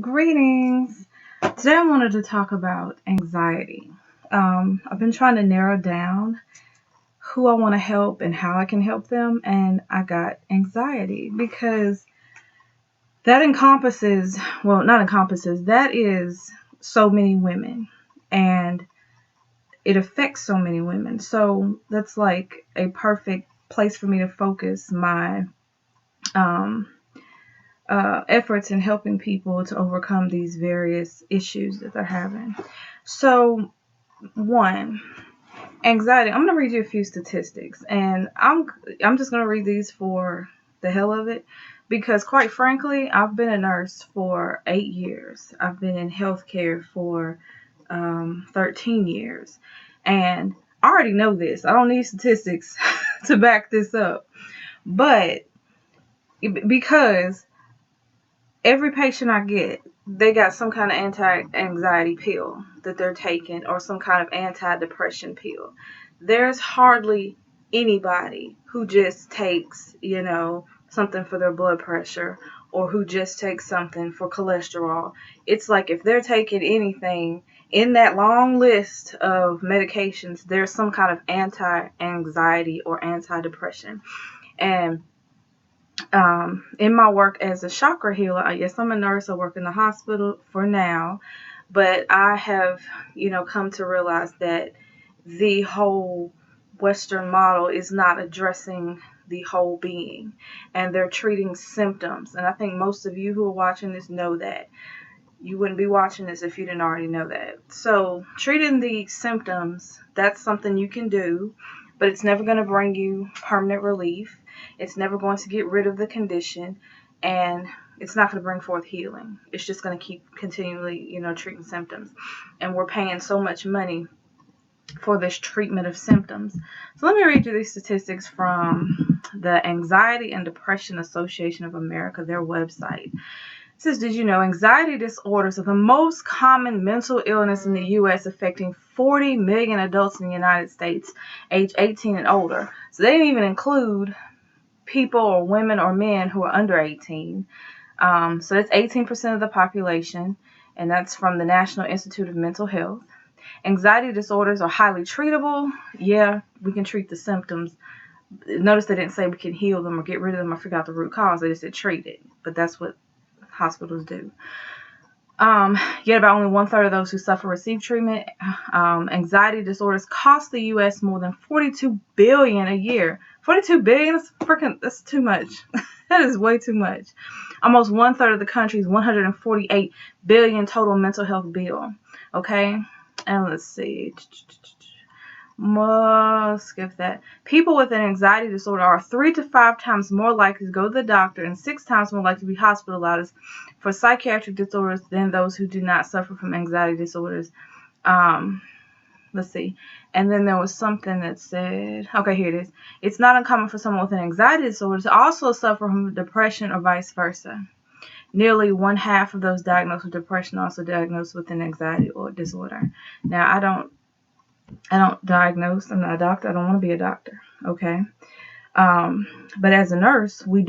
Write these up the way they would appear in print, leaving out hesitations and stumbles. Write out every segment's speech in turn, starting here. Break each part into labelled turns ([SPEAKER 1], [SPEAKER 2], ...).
[SPEAKER 1] Greetings. Today I wanted to talk about anxiety. I've been trying to narrow down who I want to help and how I can help them, and I got anxiety because that encompasses, well, not encompasses, that is so many women, and it affects so many women. So that's like a perfect place for me to focus my um, efforts in helping people to overcome these various issues that they're having. So, one, anxiety. I'm gonna read you a few statistics, and I'm just gonna read these for the hell of it, because quite frankly, I've been a nurse for 8 years. I've been in healthcare for 13 years, and I already know this. I don't need statistics to back this up, but because every patient I get, they got some kind of anti-anxiety pill that they're taking or some kind of anti-depression pill. There's hardly anybody who just takes, something for their blood pressure or who just takes something for cholesterol. It's like if they're taking anything in that long list of medications, there's some kind of anti-anxiety or anti-depression. And in my work as a chakra healer, yes, I'm a nurse. I work in the hospital for now, but I have, come to realize that the whole Western model is not addressing the whole being, and they're treating symptoms. And I think most of you who are watching this know that. You wouldn't be watching this if you didn't already know that. So, treating the symptoms, that's something you can do, but it's never going to bring you permanent relief. It's never going to get rid of the condition, and it's not going to bring forth healing. It's just going to keep continually, treating symptoms. And we're paying so much money for this treatment of symptoms. So let me read you these statistics from the Anxiety and Depression Association of America, their website. It says, did you know anxiety disorders are the most common mental illness in the U.S., affecting 40 million adults in the United States, age 18 and older. So they didn't even include people or women or men who are under 18. So that's 18% of the population, and that's from the National Institute of Mental Health. Anxiety disorders are highly treatable. Yeah, we can treat the symptoms. Notice they didn't say we can heal them or get rid of them or figure out the root cause. They just said treat it. But that's what hospitals do. Yet about only 1/3 of those who suffer receive treatment. Anxiety disorders cost the U.S. more than $42 billion a year. $42 billion? That's too much. That is way too much. Almost 1/3 of the country's $148 billion total mental health bill. Okay, and let's see. Skip that. People with an anxiety disorder are 3 to 5 times more likely to go to the doctor and 6 times more likely to be hospitalized for psychiatric disorders than those who do not suffer from anxiety disorders. Let's see. And then there was something that said, okay, here it is. It's not uncommon for someone with an anxiety disorder to also suffer from depression or vice versa. Nearly 1/2 of those diagnosed with depression are also diagnosed with an anxiety or disorder. Now, I don't diagnose. I'm not a doctor. I don't want to be a doctor. Okay. But as a nurse, we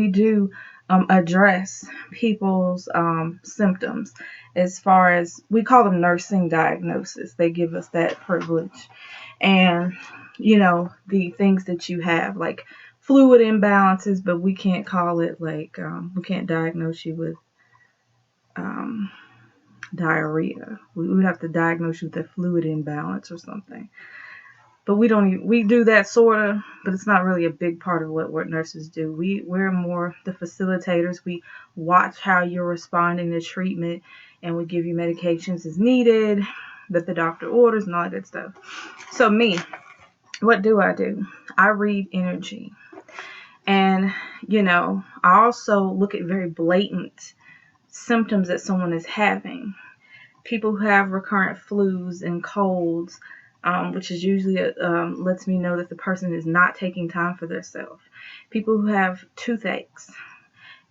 [SPEAKER 1] do address people's symptoms, as far as we call them nursing diagnosis. They give us that privilege, and the things that you have, like fluid imbalances, but we can't call it like we can't diagnose you with diarrhea. We would have to diagnose you with a fluid imbalance or something. But we do that sort of, but it's not really a big part of what nurses do. We're more the facilitators. We watch how you're responding to treatment, and we give you medications as needed that the doctor orders and all that good stuff. So what do? I read energy. And, I also look at very blatant symptoms that someone is having. People who have recurrent flus and colds, which is usually lets me know that the person is not taking time for themselves. People who have toothaches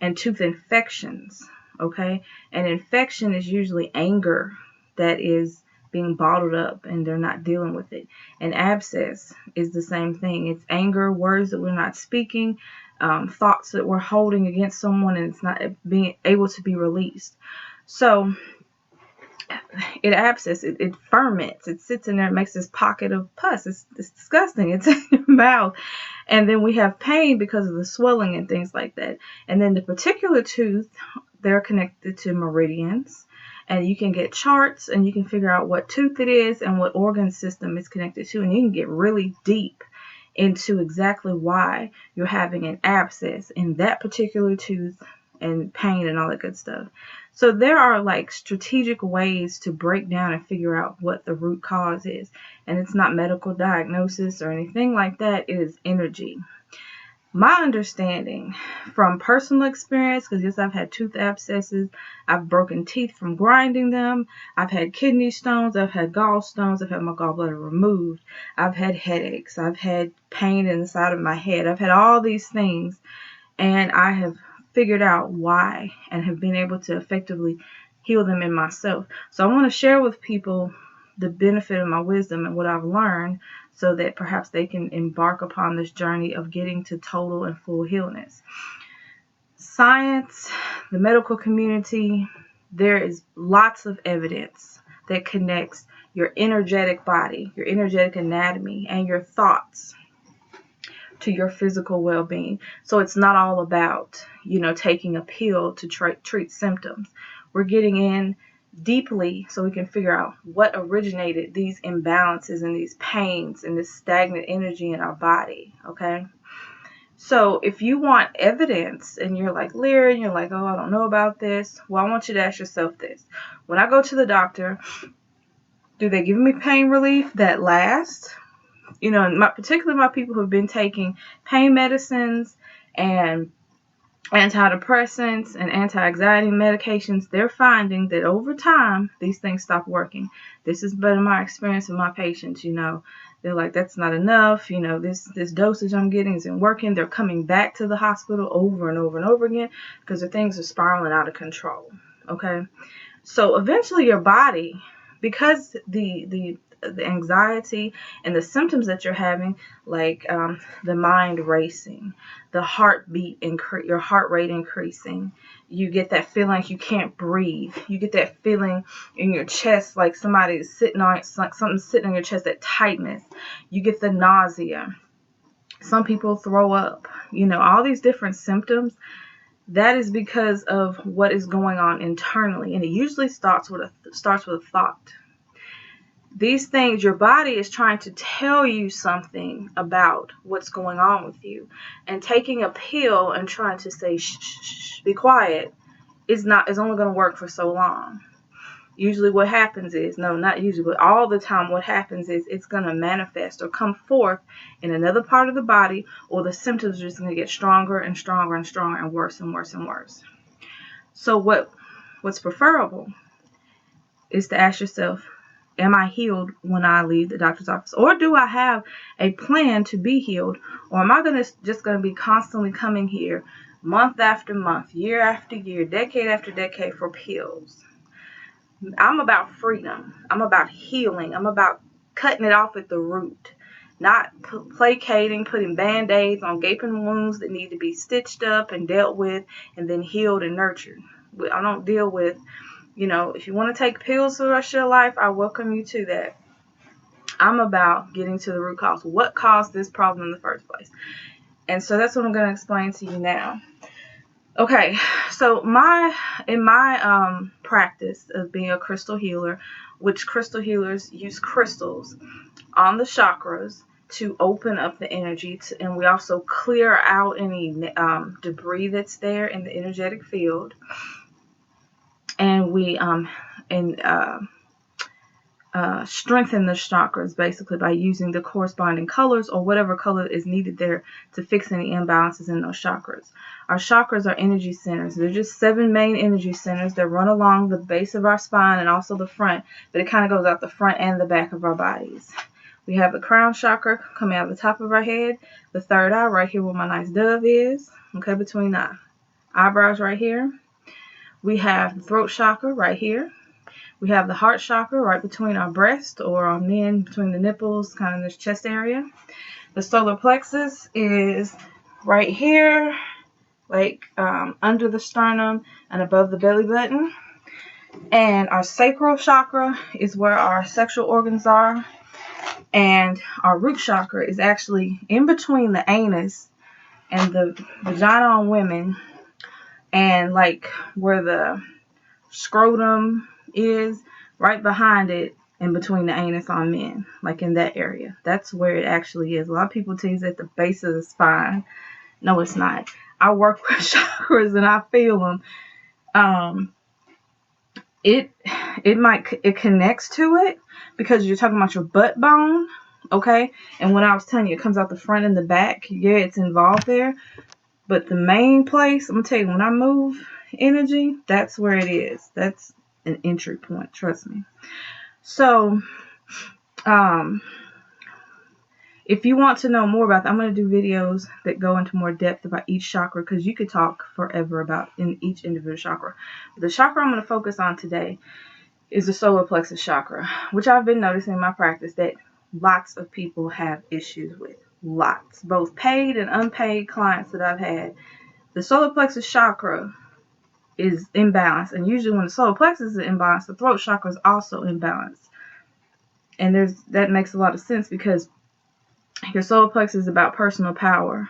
[SPEAKER 1] and tooth infections, okay? An infection is usually anger that is being bottled up and they're not dealing with it. An abscess is the same thing. It's anger, words that we're not speaking, thoughts that we're holding against someone, and it's not being able to be released. So it abscesses, it ferments, it sits in there, it makes this pocket of pus. It's disgusting. It's in your mouth. And then we have pain because of the swelling and things like that. And then the particular tooth, they're connected to meridians. And you can get charts and you can figure out what tooth it is and what organ system it's connected to. And you can get really deep into exactly why you're having an abscess in that particular tooth and pain and all that good stuff. So there are like strategic ways to break down and figure out what the root cause is. And it's not medical diagnosis or anything like that. It is energy. My understanding from personal experience, because yes, I've had tooth abscesses, I've broken teeth from grinding them, I've had kidney stones, I've had gallstones, I've had my gallbladder removed, I've had headaches, I've had pain in the side of my head, I've had all these things, and I have figured out why and have been able to effectively heal them in myself. So I want to share with people the benefit of my wisdom and what I've learned, so that perhaps they can embark upon this journey of getting to total and full healness. Science, the medical community, there is lots of evidence that connects your energetic body, your energetic anatomy, and your thoughts to your physical well-being. So it's not all about, taking a pill to treat symptoms. We're getting in deeply so we can figure out what originated these imbalances and these pains and this stagnant energy in our body. Okay, so if you want evidence and you're like Lyra and you're like, oh, I don't know about this, well, I want you to ask yourself this: when I go to the doctor, do they give me pain relief that lasts? Particularly my people who have been taking pain medicines and antidepressants and anti-anxiety medications, they're finding that over time these things stop working. This has been my experience with my patients. They're like, that's not enough, this dosage I'm getting isn't working. They're coming back to the hospital over and over and over again because the things are spiraling out of control. Okay, so eventually your body, because the anxiety and the symptoms that you're having, like the mind racing, the heartbeat, your heart rate increasing, you get that feeling like you can't breathe. You get that feeling in your chest like somebody's sitting on, like something's sitting on your chest, that tightness. You get the nausea. Some people throw up. All these different symptoms. That is because of what is going on internally, and it usually starts with a thought. These things, your body is trying to tell you something about what's going on with you. And taking a pill and trying to say, shh, shh, shh, be quiet, is only going to work for so long. Usually what happens is, no, not usually, but all the time what happens is it's going to manifest or come forth in another part of the body, or the symptoms are just going to get stronger and stronger and stronger and worse and worse and worse. So what's preferable is to ask yourself, am I healed when I leave the doctor's office? Or do I have a plan to be healed? Or am I just going to be constantly coming here month after month, year after year, decade after decade for pills? I'm about freedom. I'm about healing. I'm about cutting it off at the root. Not placating, putting band-aids on gaping wounds that need to be stitched up and dealt with and then healed and nurtured. I don't deal with, if you want to take pills for the rest of your life, I welcome you to that. I'm about getting to the root cause. What caused this problem in the first place? And so that's what I'm going to explain to you now. Okay, so in my practice of being a crystal healer, which crystal healers use crystals on the chakras to open up the energy, and we also clear out any debris that's there in the energetic field, and we strengthen the chakras basically by using the corresponding colors or whatever color is needed there to fix any imbalances in those chakras. Our chakras are energy centers. They're just 7 main energy centers that run along the base of our spine and also the front, but it kind of goes out the front and the back of our bodies. We have the crown chakra coming out of the top of our head, the third eye right here where my nice dove is, okay, between the eyebrows right here. We have the throat chakra right here. We have the heart chakra right between our breast, or our men between the nipples, kind of this chest area. The solar plexus is right here, like under the sternum and above the belly button. And our sacral chakra is where our sexual organs are. And our root chakra is actually in between the anus and the vagina on women, and like where the scrotum is, right behind it, in between the anus on men, like in that area. That's where it actually is. A lot of people tease at the base of the spine. No, it's not. I work with chakras and I feel them. It connects to it because you're talking about your butt bone, okay? And when I was telling you, it comes out the front and the back. Yeah, it's involved there. But the main place, I'm gonna tell you, when I move energy, that's where it is. That's an entry point. Trust me. So, if you want to know more about that, I'm going to do videos that go into more depth about each chakra, because you could talk forever about in each individual chakra. But the chakra I'm going to focus on today is the solar plexus chakra, which I've been noticing in my practice that lots of people have issues with. Lots. Both paid and unpaid clients that I've had. The solar plexus chakra is imbalanced. And usually when the solar plexus is imbalanced, the throat chakra is also imbalanced. And that makes a lot of sense, because your solar plexus is about personal power,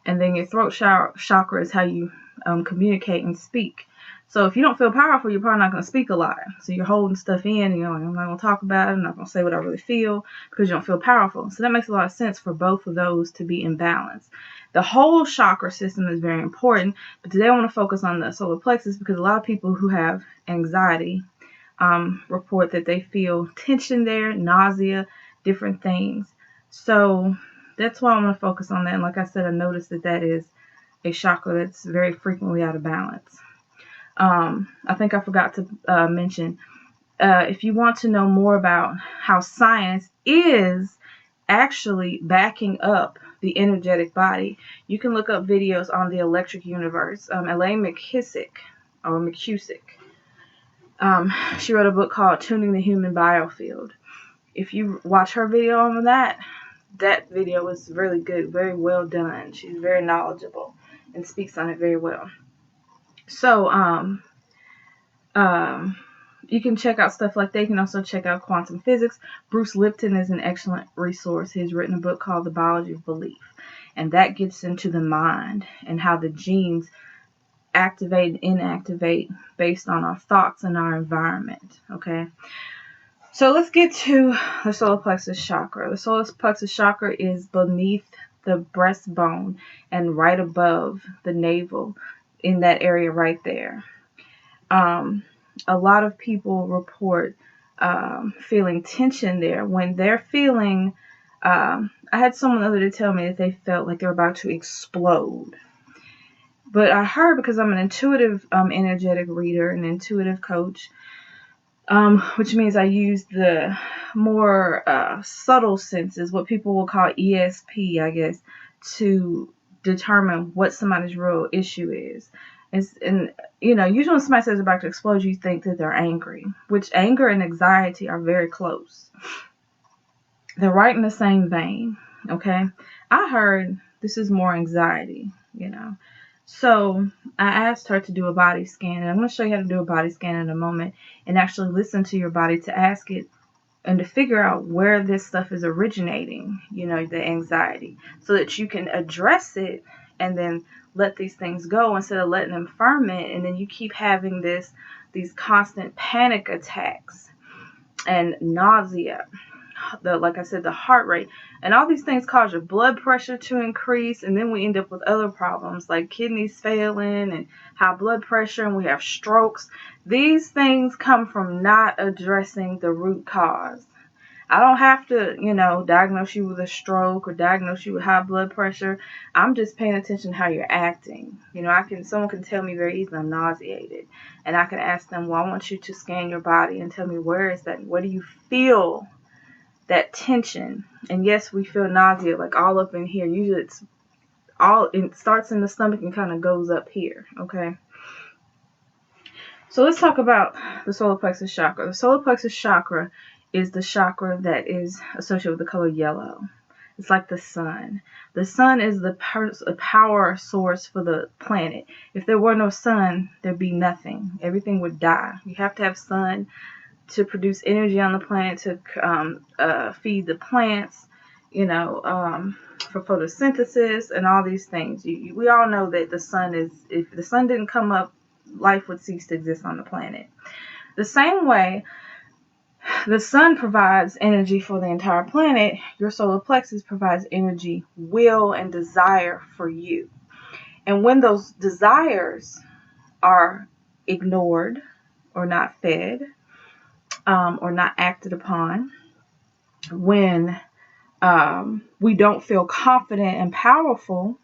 [SPEAKER 1] and then your throat chakra is how you communicate and speak. So if you don't feel powerful, you're probably not going to speak a lot. So you're holding stuff in, and I'm not going to talk about it, I'm not going to say what I really feel, because you don't feel powerful. So that makes a lot of sense for both of those to be in balance. The whole chakra system is very important, but today I want to focus on the solar plexus, because a lot of people who have anxiety report that they feel tension there, nausea, different things. So that's why I'm going to focus on that. And like I said, I noticed that is a chakra that's very frequently out of balance. I think I forgot to mention, if you want to know more about how science is actually backing up the energetic body, you can look up videos on the electric universe. Elaine McKusick, she wrote a book called Tuning the Human Biofield. If you watch her video on that video was really good, very well done. She's very knowledgeable and speaks on it very well. So, you can check out stuff like that. You can also check out quantum physics. Bruce Lipton is an excellent resource. He's written a book called The Biology of Belief, and that gets into the mind and how the genes activate and inactivate based on our thoughts and our environment, okay? So let's get to the solar plexus chakra. The solar plexus chakra is beneath the breastbone and right above the navel, in that area right there. A lot of people report feeling tension there when they're feeling. I had someone the other day tell me that they felt like they're about to explode. But I heard, because I'm an intuitive energetic reader, an intuitive coach, which means I use the more subtle senses, what people will call ESP, I guess, to determine what somebody's real issue is. And usually when somebody says they're about to explode, you think that they're angry, which anger and anxiety are very close. They're right in the same vein, okay? I heard this is more anxiety, So I asked her to do a body scan, and I'm going to show you how to do a body scan in a moment, and actually listen to your body to ask it and to figure out where this stuff is originating, the anxiety, so that you can address it and then let these things go instead of letting them ferment, and then you keep having these constant panic attacks and nausea. Like I said, the heart rate, and all these things cause your blood pressure to increase, and then we end up with other problems like kidneys failing and high blood pressure, and we have strokes. These things come from not addressing the root cause. I don't have to, diagnose you with a stroke or diagnose you with high blood pressure. I'm just paying attention to how you're acting. Someone can tell me very easily I'm nauseated, and I can ask them, well, I want you to scan your body and tell me, where is that? What do you feel? That tension. And yes, we feel nausea like all up in here. Usually it starts in the stomach and kind of goes up here, okay? So let's talk about the solar plexus chakra. The solar plexus chakra is the chakra that is associated with the color yellow. It's like the sun. The sun is the power source for the planet. If there were no sun, there'd be nothing. Everything would die. You have to have sun to produce energy on the planet, to feed the plants, for photosynthesis and all these things. We all know that the sun is, if the sun didn't come up, life would cease to exist on the planet. The same way the sun provides energy for the entire planet, your solar plexus provides energy, will, and desire for you. And when those desires are ignored or not fed, or not acted upon, when we don't feel confident and powerful,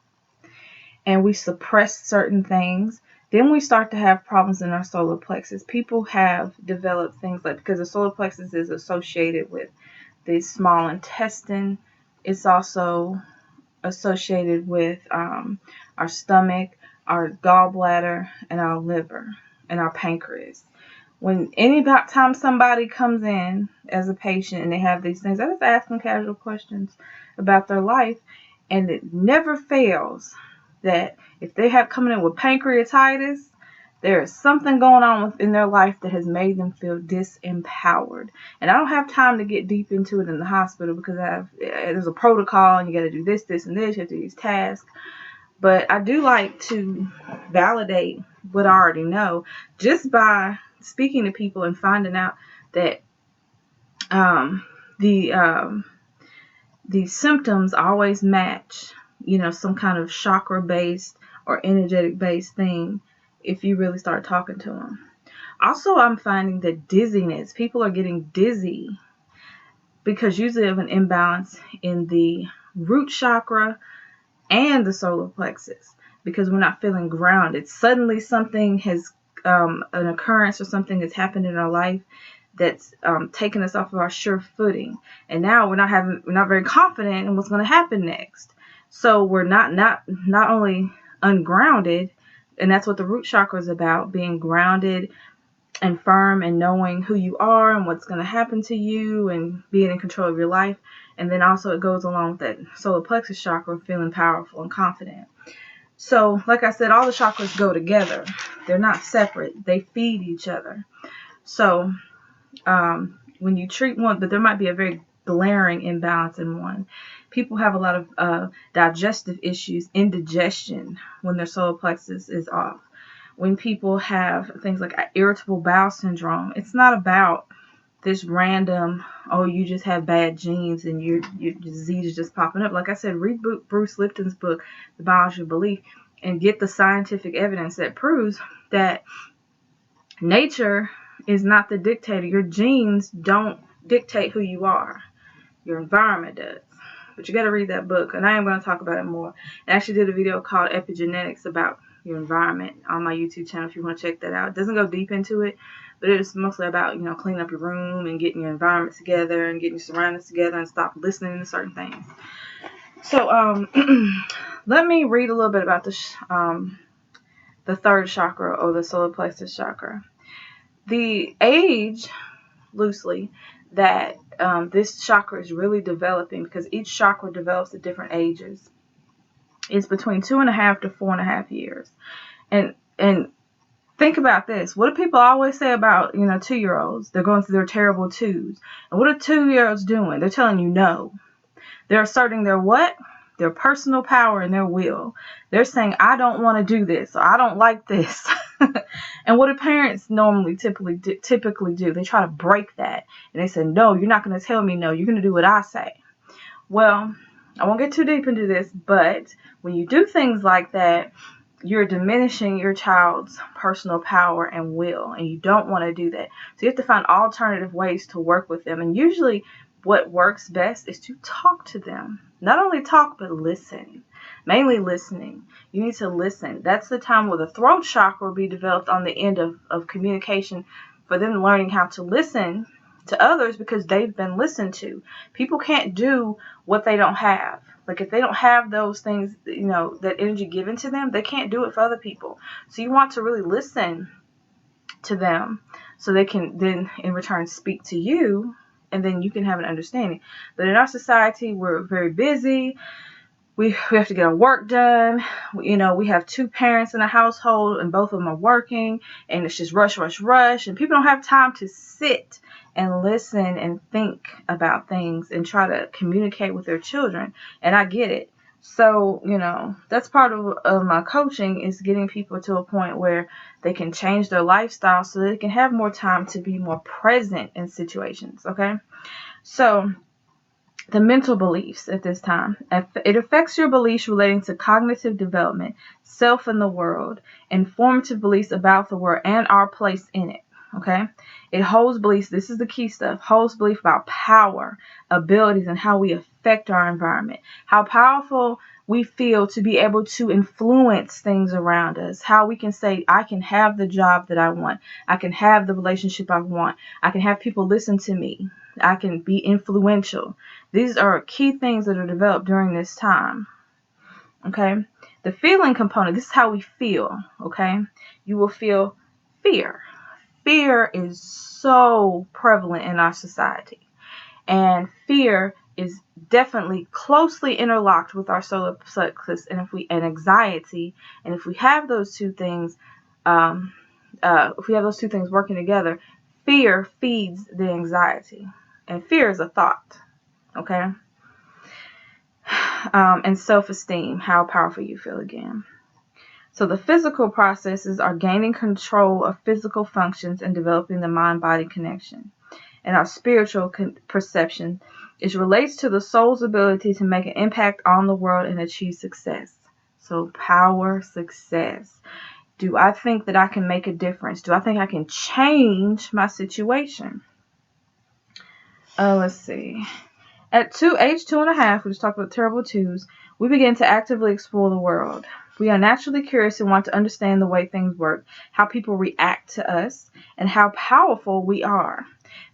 [SPEAKER 1] and we suppress certain things, then we start to have problems in our solar plexus. People have developed things like, because the solar plexus is associated with the small intestine, it's also associated with our stomach, our gallbladder, and our liver, and our pancreas. When any time somebody comes in as a patient and they have these things, I just ask them casual questions about their life, and it never fails that if they have coming in with pancreatitis, there is something going on in their life that has made them feel disempowered. And I don't have time to get deep into it in the hospital because there's a protocol and you got to do this, and this, you have to do these tasks. But I do like to validate what I already know just by speaking to people and finding out that the symptoms always match, some kind of chakra-based or energetic-based thing if you really start talking to them. Also, I'm finding that dizziness, people are getting dizzy because usually of an imbalance in the root chakra and the solar plexus, because we're not feeling grounded. Suddenly something has, an occurrence or something has happened in our life that's taken us off of our sure footing, and now we're not very confident in what's going to happen next. So we're not only ungrounded, and that's what the root chakra is about, being grounded and firm and knowing who you are and what's going to happen to you and being in control of your life. And then also it goes along with that solar plexus chakra, feeling powerful and confident. So like I said, all the chakras go together. They're not separate. They feed each other. So when you treat one, but there might be a very glaring imbalance in one. People have a lot of digestive issues, indigestion, when their solar plexus is off. When people have things like irritable bowel syndrome, it's not about this random, oh, you just have bad genes and your disease is just popping up. Like I said, read Bruce Lipton's book, The Biology of Belief, and get the scientific evidence that proves that nature is not the dictator. Your genes don't dictate who you are. Your environment does. But you got to read that book, and I am going to talk about it more. I actually did a video called Epigenetics about your environment on my YouTube channel if you want to check that out. It doesn't go deep into it, but it's mostly about, cleaning up your room and getting your environment together and getting your surroundings together and stop listening to certain things. So let me read a little bit about the third chakra, or the solar plexus chakra. The age, loosely, that this chakra is really developing, because each chakra develops at different ages, is between 2.5 to 4.5 years. And think about this. What do people always say about 2-year-olds? They're going through their terrible twos. And what are 2-year-olds doing? They're telling you no. They're asserting their what? Their personal power and their will. They're saying, I don't want to do this, or I don't like this. And what do parents normally typically do? They try to break that. And they say, no, you're not going to tell me no. You're going to do what I say. Well, I won't get too deep into this, but when you do things like that, you're diminishing your child's personal power and will, and you don't want to do that. So you have to find alternative ways to work with them. And usually what works best is to talk to them. Not only talk, but listen. Mainly listening. You need to listen. That's the time where the throat chakra will be developed on the end of communication, for them learning how to listen to others because they've been listened to. People can't do what they don't have. Like if they don't have those things, that energy given to them, they can't do it for other people. So you want to really listen to them so they can then in return speak to you and then you can have an understanding. But in our society, we're very busy. We have to get our work done. We have 2 parents in a household and both of them are working, and it's just rush, rush, rush. And people don't have time to sit and listen and think about things and try to communicate with their children. And I get it. So, that's part of my coaching, is getting people to a point where they can change their lifestyle so they can have more time to be more present in situations. Okay. So, the mental beliefs at this time. It affects your beliefs relating to cognitive development, self and the world, informative beliefs about the world and our place in it. Okay? It holds beliefs, this is the key stuff, holds belief about power, abilities, and how we affect our environment. How powerful we feel to be able to influence things around us. How we can say, I can have the job that I want. I can have the relationship I want. I can have people listen to me. I can be influential. These are key things that are developed during this time. Okay? The feeling component, this is how we feel. Okay? You will feel fear. Fear is so prevalent in our society. And fear is definitely closely interlocked with our solar plexus and anxiety. And if we have those two things, working together, fear feeds the anxiety. And fear is a thought. Okay? And self-esteem, how powerful you feel again. So the physical processes are gaining control of physical functions and developing the mind-body connection. And our spiritual perception relates to the soul's ability to make an impact on the world and achieve success. So power, success. Do I think that I can make a difference? Do I think I can change my situation? Let's see. At age 2.5, we just talked about terrible twos, we begin to actively explore the world. We are naturally curious and want to understand the way things work, how people react to us, and how powerful we are.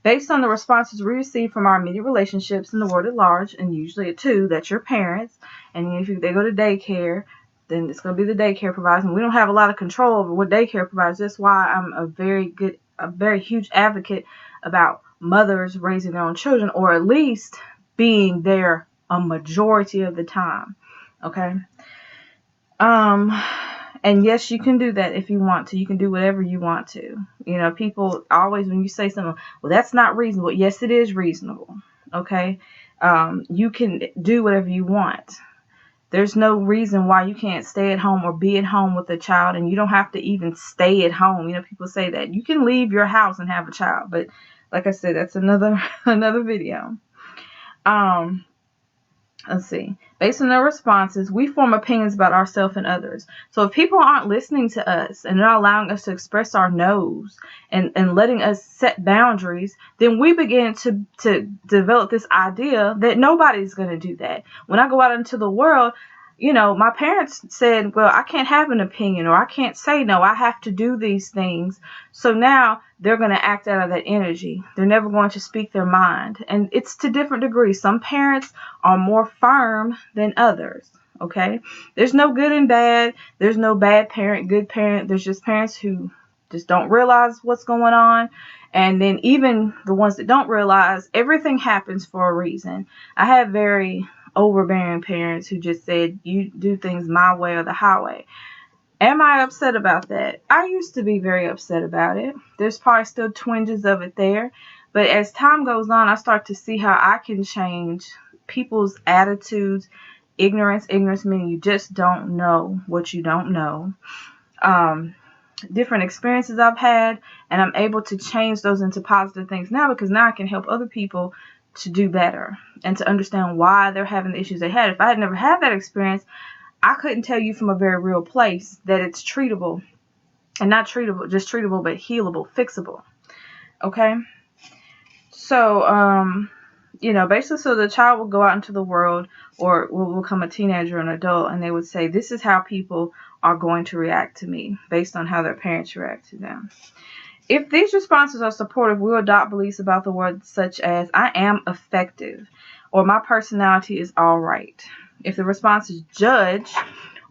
[SPEAKER 1] Based on the responses we receive from our immediate relationships and the world at large, and usually a 2, that's your parents, and if they go to daycare, then it's going to be the daycare providers, and we don't have a lot of control over what daycare provides. That's why I'm a very huge advocate about mothers raising their own children, or at least being there a majority of the time. Okay? And yes, you can do that if you want to. You can do whatever you want to. People always, when you say something, well, that's not reasonable. Yes, it is reasonable. Okay? You can do whatever you want. There's no reason why you can't stay at home or be at home with a child, and you don't have to even stay at home. People say that. You can leave your house and have a child, but like I said, that's another video. Let's see. Based on their responses, we form opinions about ourselves and others. So if people aren't listening to us and not allowing us to express our no's and letting us set boundaries, then we begin to develop this idea that nobody's going to do that. When I go out into the world, my parents said, well, I can't have an opinion, or I can't say no. I have to do these things. So now they're going to act out of that energy. They're never going to speak their mind. And it's to different degrees. Some parents are more firm than others. Okay? There's no good and bad. There's no bad parent, good parent. There's just parents who just don't realize what's going on. And then even the ones that don't realize, everything happens for a reason. I have very overbearing parents who just said, you do things my way or the highway. Am I upset about that? I used to be very upset about it. There's probably still twinges of it there. But as time goes on, I start to see how I can change people's attitudes. Ignorance meaning you just don't know what you don't know. Different experiences I've had, and I'm able to change those into positive things now, because now I can help other people to do better and to understand why they're having the issues they had. If I had never had that experience, I couldn't tell you from a very real place that it's treatable, and not treatable, just treatable, but healable, fixable. Okay? So, basically, so the child will go out into the world or will become a teenager or an adult, and they would say, this is how people are going to react to me based on how their parents react to them. If these responses are supportive, we'll adopt beliefs about the world such as, I am effective, or my personality is all right. If the responses judge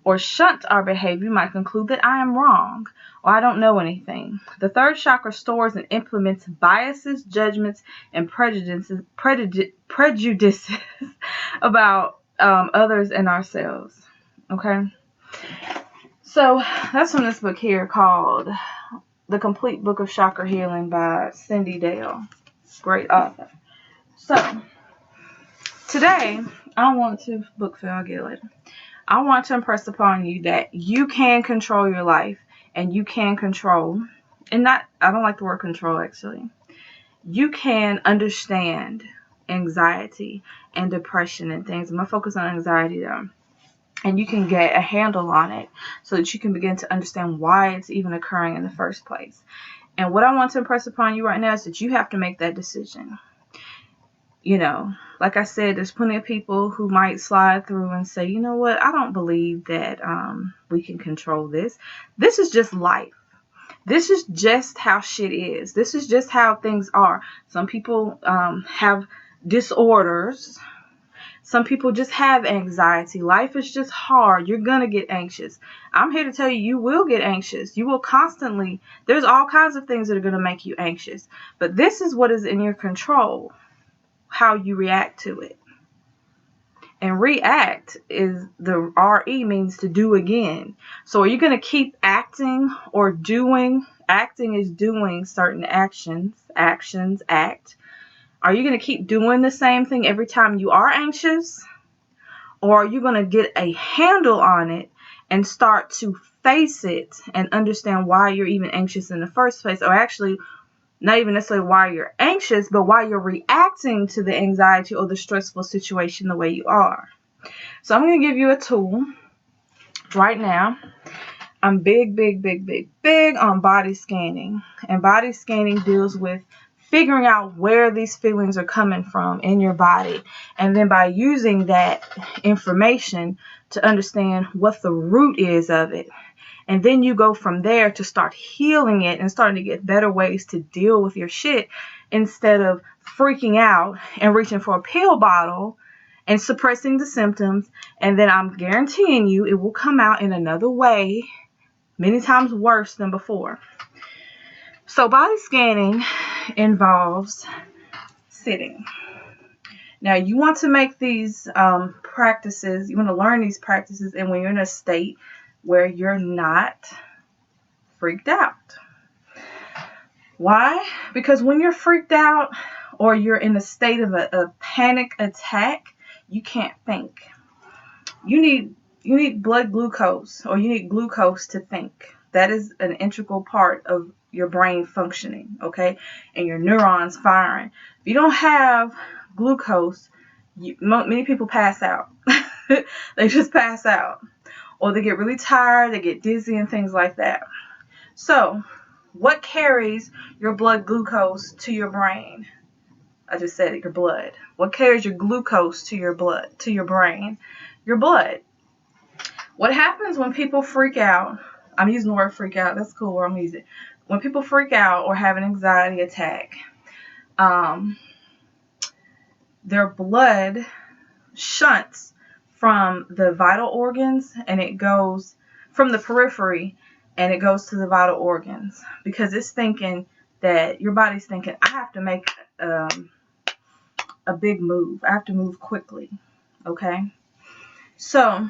[SPEAKER 1] or shunt our behavior, you might conclude that I am wrong or I don't know anything. The third chakra stores and implements biases, judgments, and prejudices about others and ourselves. Okay? So that's from this book here called The Complete Book of Chakra Healing by Cindy Dale. Great author. So today, I want to, book fail, I'll get it later. I want to impress upon you that you can control your life, and you can control, and not, I don't like the word control actually. You can understand anxiety and depression and things. I'm going to focus on anxiety though. And you can get a handle on it so that you can begin to understand why it's even occurring in the first place. And what I want to impress upon you right now is that you have to make that decision. You know, like I said, there's plenty of people who might slide through and say, you know what, I don't believe that we can control this. This is just life. This is just how shit is. This is just how things are. Some people have disorders. Some people just have anxiety. Life is just hard. You're going to get anxious. I'm here to tell you, you will get anxious. You will constantly, there's all kinds of things that are going to make you anxious. But this is what is in your control, how you react to it. And react is, the RE means to do again. So are you going to keep acting or doing? Acting is doing certain actions. Actions, act. Are you going to keep doing the same thing every time you are anxious? Or are you going to get a handle on it and start to face it and understand why you're even anxious in the first place? Or actually, not even necessarily why you're anxious, but why you're reacting to the anxiety or the stressful situation the way you are. So I'm going to give you a tool right now. I'm big on body scanning. And body scanning deals with figuring out where these feelings are coming from in your body. And then by using that information to understand what the root is of it. And then you go from there to start healing it and starting to get better ways to deal with your shit instead of freaking out and reaching for a pill bottle and suppressing the symptoms. And then I'm guaranteeing you it will come out in another way, many times worse than before. So body scanning involves sitting. Now you want to make these practices, you want to learn these practices, and when you're in a state where you're not freaked out. Why? Because when you're freaked out or you're in a state of a panic attack, you can't think. You need blood glucose, or you need glucose to think. That is an integral part of your brain functioning, okay? And your neurons firing. If you don't have glucose, many people pass out. They just pass out. Or they get really tired, they get dizzy and things like that. So, what carries your blood glucose to your brain? I just said it, your blood. What carries your glucose to your blood, to your brain? Your blood. What happens when people freak out? I'm using the word freak out. That's cool. I'm using it. When people freak out or have an anxiety attack, their blood shunts from the vital organs, and it goes from the periphery and it goes to the vital organs, because it's thinking that your body's thinking, I have to make a big move. I have to move quickly. Okay? So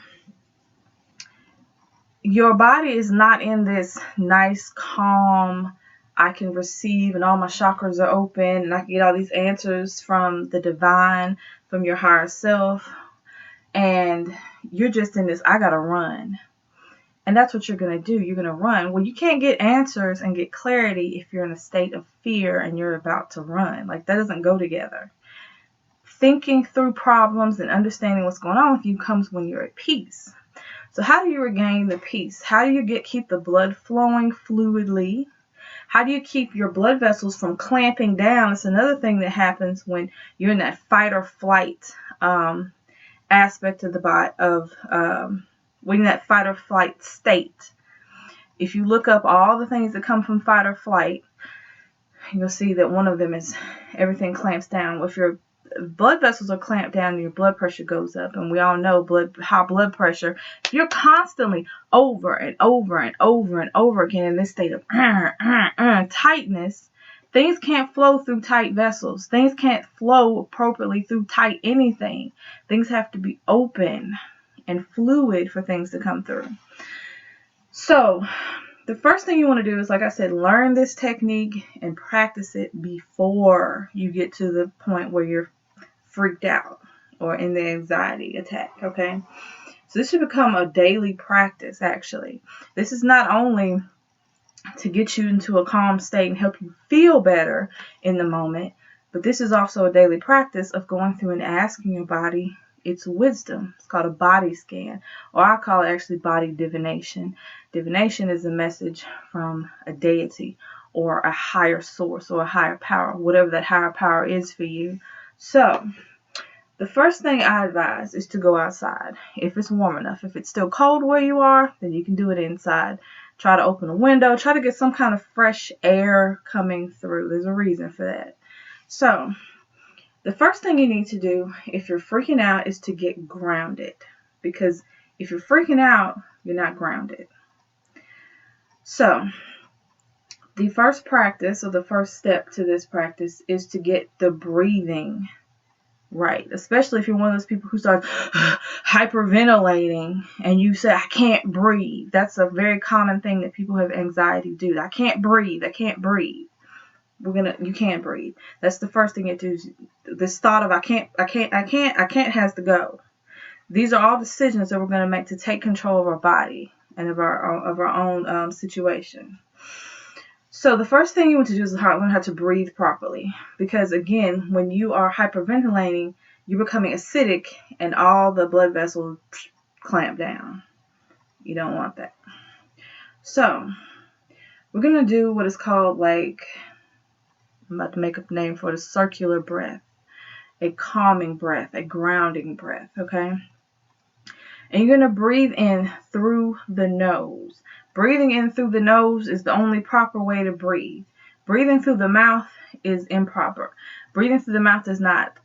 [SPEAKER 1] your body is not in this nice, calm, I can receive and all my chakras are open and I can get all these answers from the divine, from your higher self. And you're just in this, I gotta run. And that's what you're going to do. You're going to run. Well, you can't get answers and get clarity if you're in a state of fear and you're about to run. Like, that doesn't go together. Thinking through problems and understanding what's going on with you comes when you're at peace. So how do you regain the peace? How do you keep the blood flowing fluidly? How do you keep your blood vessels from clamping down? It's another thing that happens when you're in that fight or flight aspect of the body, when in that fight or flight state. If you look up all the things that come from fight or flight, you'll see that one of them is everything clamps down. If you're blood vessels are clamped down and your blood pressure goes up. And we all know high blood pressure, if you're constantly over and over and over and over again in this state of tightness, things can't flow through tight vessels. Things can't flow appropriately through tight anything. Things have to be open and fluid for things to come through. So the first thing you want to do is, like I said, learn this technique and practice it before you get to the point where you're freaked out or in the anxiety attack, okay? So this should become a daily practice, actually. This is not only to get you into a calm state and help you feel better in the moment, but this is also a daily practice of going through and asking your body its wisdom. It's called a body scan, or I call it actually body divination. Divination is a message from a deity or a higher source or a higher power, whatever that higher power is for you. So the first thing I advise is to go outside if it's warm enough. If it's still cold where you are, then you can do it inside. Try to open a window. Try to get some kind of fresh air coming through. There's a reason for that. So the first thing you need to do if you're freaking out is to get grounded. Because if you're freaking out, you're not grounded. So the first practice, or the first step to this practice, is to get the breathing right. Especially if you're one of those people who starts hyperventilating and you say, I can't breathe. That's a very common thing that people who have anxiety do. I can't breathe. I can't breathe. You can't breathe. That's the first thing you do. This thought of I can't has to go. These are all decisions that we're going to make to take control of our body and of our own situation. So the first thing you want to do is learn how to breathe properly. Because again, when you are hyperventilating, you're becoming acidic and all the blood vessels clamp down. You don't want that. So we're going to do what is called, I'm about to make up a name for it, a circular breath, a calming breath, a grounding breath, okay? And you're going to breathe in through the nose. Breathing in through the nose is the only proper way to breathe. Breathing through the mouth is improper. Breathing through the mouth does not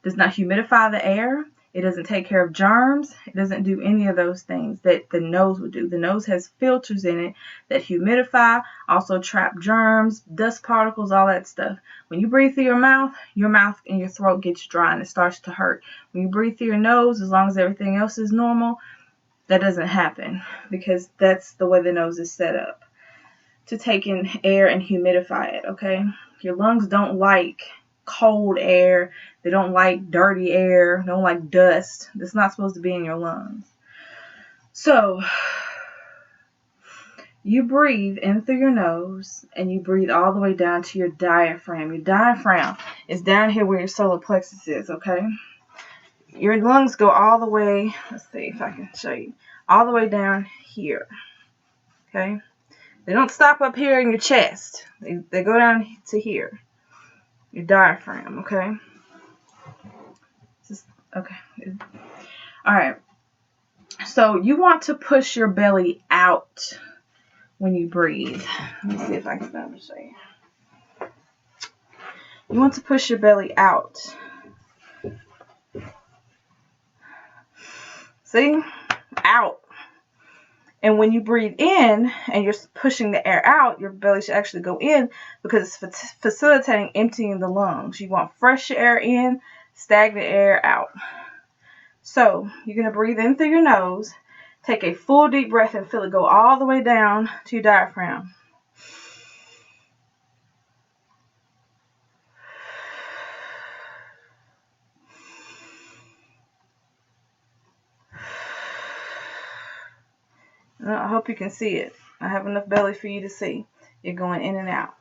[SPEAKER 1] humidify the air. It doesn't take care of germs. It doesn't do any of those things that the nose would do. The nose has filters in it that humidify, also trap germs, dust particles, all that stuff. When you breathe through your mouth and your throat gets dry and it starts to hurt. When you breathe through your nose, as long as everything else is normal, that doesn't happen because that's the way the nose is set up to take in air and humidify it, okay? Your lungs don't like cold air. They don't like dirty air. They don't like dust. That's not supposed to be in your lungs. So you breathe in through your nose and you breathe all the way down to your diaphragm. Your diaphragm is down here where your solar plexus is, okay? Your lungs go all the way, let's see if I can show you, all the way down here, okay? They don't stop up here in your chest. They go down to here. Your diaphragm, okay? Okay. All right. So you want to push your belly out when you breathe. Let me see if I can show you. You want to push your belly out. See? Out. And when you breathe in and you're pushing the air out, your belly should actually go in because it's facilitating emptying the lungs. You want fresh air in, stagnant air out. So you're going to breathe in through your nose, take a full deep breath and feel it go all the way down to your diaphragm. I hope you can see it. I have enough belly for you to see. You're going in and out.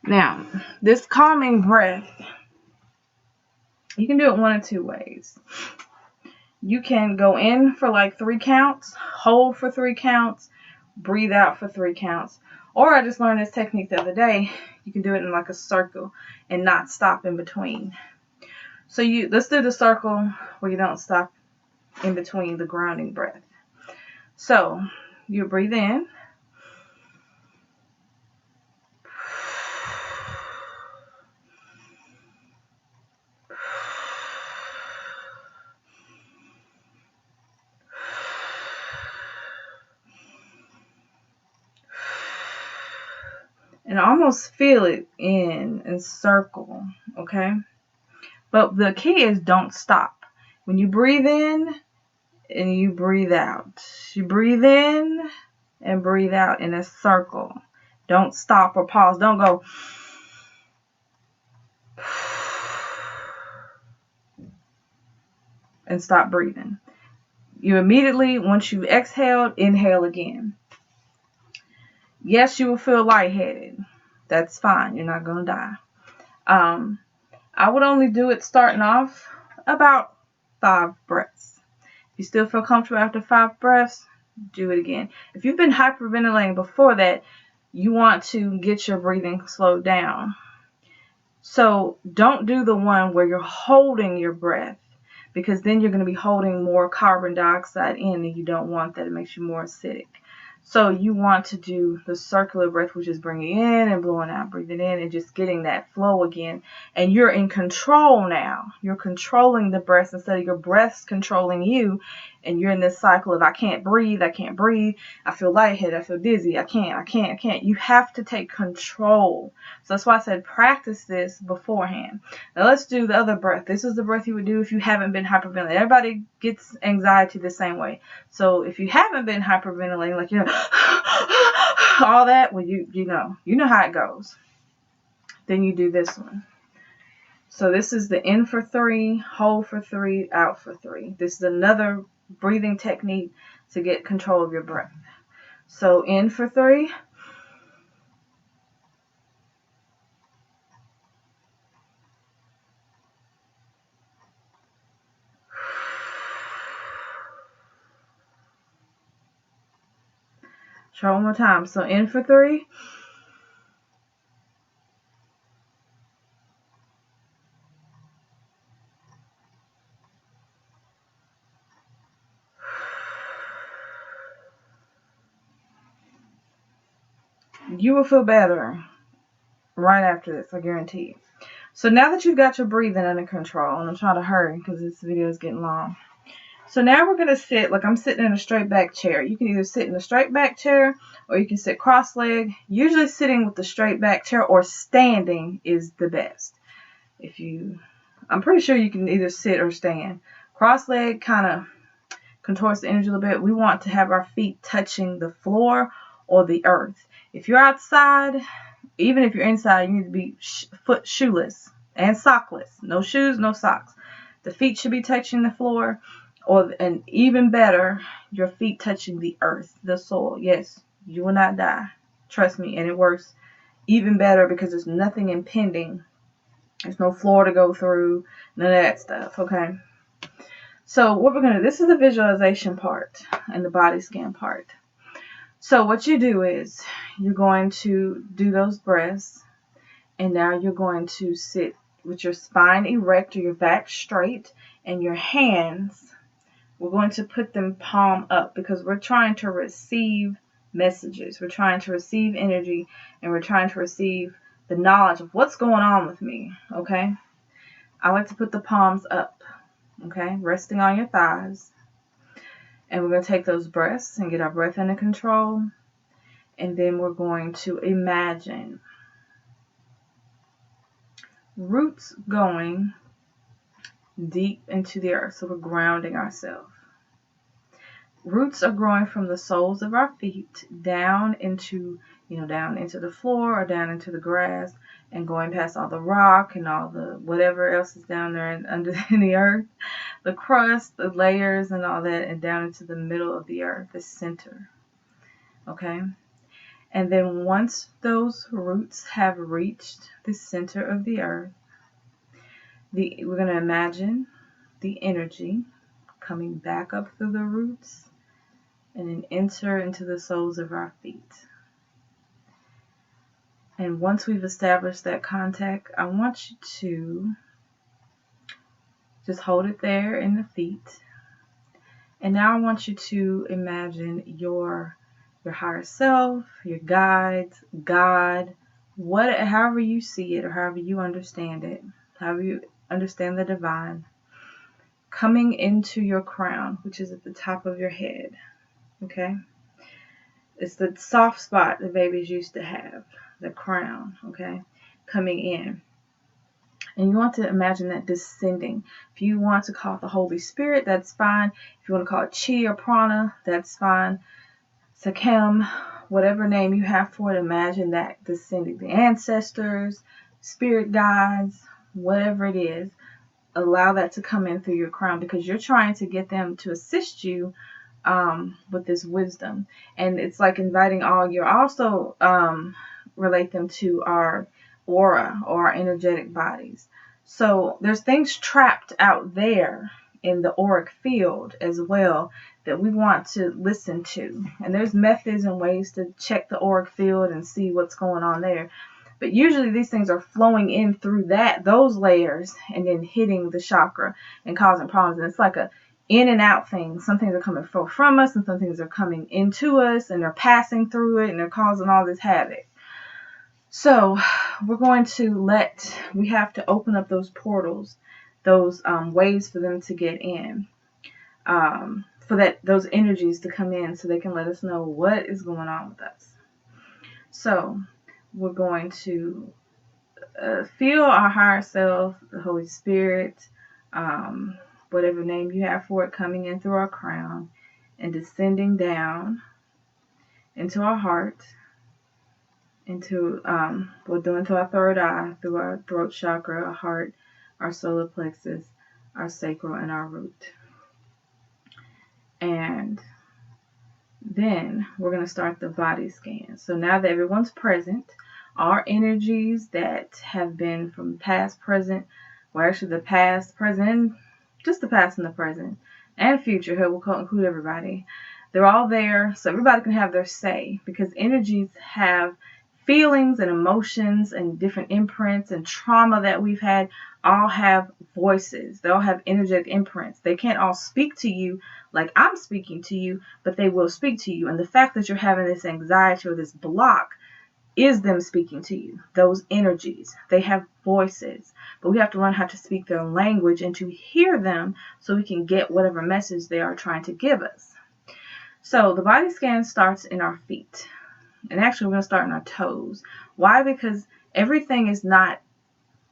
[SPEAKER 1] Now, this calming breath, you can do it one of two ways. You can go in for 3 counts, hold for 3 counts, breathe out for 3 counts. Or I just learned this technique the other day. You can do it in a circle and not stop in between. So let's do the circle where you don't stop in between the grounding breath. So you breathe in. and almost feel it in and circle, okay? But the key is don't stop. When you breathe in and you breathe out, you breathe in and breathe out in a circle. Don't stop or pause. Don't go and stop breathing. You immediately, once you've exhaled, inhale again. Yes, you will feel lightheaded. That's fine. You're not going to die. I would only do it starting off about 5 breaths. If you still feel comfortable after 5 breaths, do it again. If you've been hyperventilating before that, you want to get your breathing slowed down. So don't do the one where you're holding your breath, because then you're going to be holding more carbon dioxide in, and you don't want that. It makes you more acidic. So you want to do the circular breath, which is bringing in and blowing out, breathing in, and just getting that flow again. And you're in control now. You're controlling the breath instead of your breath's controlling you. And you're in this cycle of I can't breathe, I feel lightheaded, I feel dizzy, I can't. You have to take control. So that's why I said practice this beforehand. Now let's do the other breath. This is the breath you would do if you haven't been hyperventilating. Everybody gets anxiety the same way. So if you haven't been hyperventilating, like all that, well, you know how it goes. Then you do this one. So this is the in for 3, hold for 3, out for 3. This is another breathing technique to get control of your breath. So in for 3. Try one more time. So in for 3. You will feel better right after this, I guarantee you. So now that you've got your breathing under control, and I'm trying to hurry because this video is getting long. So now we're going to sit like I'm sitting in a straight back chair. You can either sit in a straight back chair or you can sit cross-legged. Usually sitting with the straight back chair or standing is the best. I'm pretty sure you can either sit or stand. Cross-legged kind of contorts the energy a little bit. We want to have our feet touching the floor or the earth. If you're outside, even if you're inside, you need to be foot shoeless and sockless. No shoes, no socks. The feet should be touching the floor, and even better, your feet touching the earth, the soil. Yes, you will not die. Trust me, and it works even better because there's nothing impending. There's no floor to go through, none of that stuff, okay? So what we're going to do, this is the visualization part and the body scan part. So what you do is you're going to do those breaths, and now you're going to sit with your spine erect or your back straight, and your hands, we're going to put them palm up because we're trying to receive messages. We're trying to receive energy, and we're trying to receive the knowledge of what's going on with me, okay? I like to put the palms up, okay, resting on your thighs. And we're going to take those breaths and get our breath under control. And then we're going to imagine roots going deep into the earth. So we're grounding ourselves. Roots are growing from the soles of our feet down into the floor or down into the grass, and going past all the rock and all the whatever else is down there and under in the earth, the crust, the layers and all that, and down into the middle of the earth, the center. Okay? And then once those roots have reached the center of the earth, we're going to imagine the energy coming back up through the roots and then enter into the soles of our feet. And once we've established that contact, I want you to just hold it there in the feet. And now I want you to imagine your higher self, your guides, God, however you see it or however you understand it, however you understand the divine, coming into your crown, which is at the top of your head. Okay? It's the soft spot the babies used to have, the crown, okay, coming in. And you want to imagine that descending. If you want to call it the Holy Spirit, that's fine. If you want to call it Chi or Prana, that's fine. Sakhem, whatever name you have for it, imagine that descending. The ancestors, spirit guides, whatever it is, allow that to come in through your crown, because you're trying to get them to assist you with this wisdom. And it's like inviting all. You're also relate them to our aura or our energetic bodies. So there's things trapped out there in the auric field as well that we want to listen to. And there's methods and ways to check the auric field and see what's going on there. But usually these things are flowing in through those layers and then hitting the chakra and causing problems. And it's like a in and out thing. Some things are coming from us and some things are coming into us and they're passing through it and they're causing all this havoc. So we're going to we have to open up those portals, those ways for them to get in, for those energies to come in so they can let us know what is going on with us. So we're going to feel our higher self, the Holy Spirit, whatever name you have for it, coming in through our crown and descending down into our heart, into we'll do into our third eye, through our throat chakra, our heart, our solar plexus, our sacral, and our root. And then we're going to start the body scan. So now that everyone's present, our energies that have been from past, present, well, actually the past, present, just the past and the present, and future, we'll include everybody. They're all there, so everybody can have their say, because energies have feelings and emotions and different imprints and trauma that we've had, all have voices. They all have energetic imprints. They can't all speak to you like I'm speaking to you, but they will speak to you. And the fact that you're having this anxiety or this block is them speaking to you. Those energies, they have voices, but we have to learn how to speak their language and to hear them so we can get whatever message they are trying to give us. So the body scan starts in our feet. And actually, we're going to start in our toes. Why? Because everything is not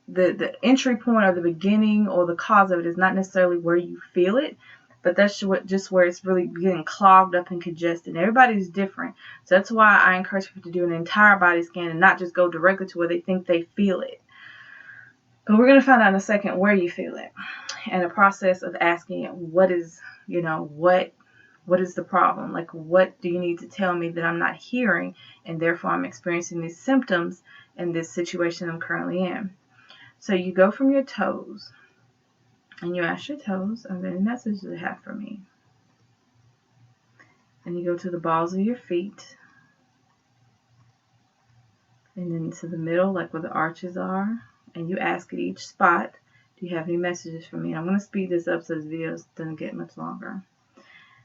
[SPEAKER 1] the entry point or the beginning or the cause of it is not necessarily where you feel it, but that's just where it's really getting clogged up and congested. Everybody's different. So that's why I encourage people to do an entire body scan and not just go directly to where they think they feel it. But we're going to find out in a second where you feel it, and a process of asking it, what is the problem? Like, what do you need to tell me that I'm not hearing, and therefore I'm experiencing these symptoms in this situation I'm currently in? So you go from your toes, and you ask your toes, are there any messages they have for me? And you go to the balls of your feet, and then to the middle, like where the arches are, and you ask at each spot, do you have any messages for me? And I'm going to speed this up so this video doesn't get much longer.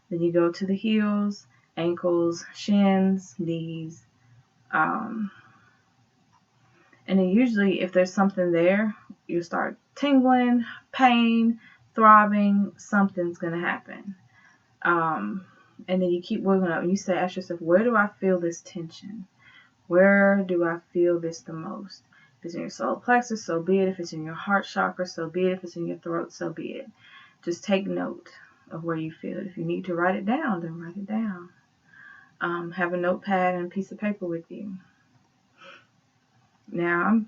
[SPEAKER 1] Then you go to the heels, ankles, shins, knees. And then usually if there's something there, you start tingling, pain, throbbing, something's going to happen. And then you keep moving up and you ask yourself, where do I feel this tension? Where do I feel this the most? If it's in your solar plexus, so be it. If it's in your heart chakra, so be it. If it's in your throat, so be it. Just take note of where you feel it. If you need to write it down, then write it down. Have a notepad and a piece of paper with you. Now,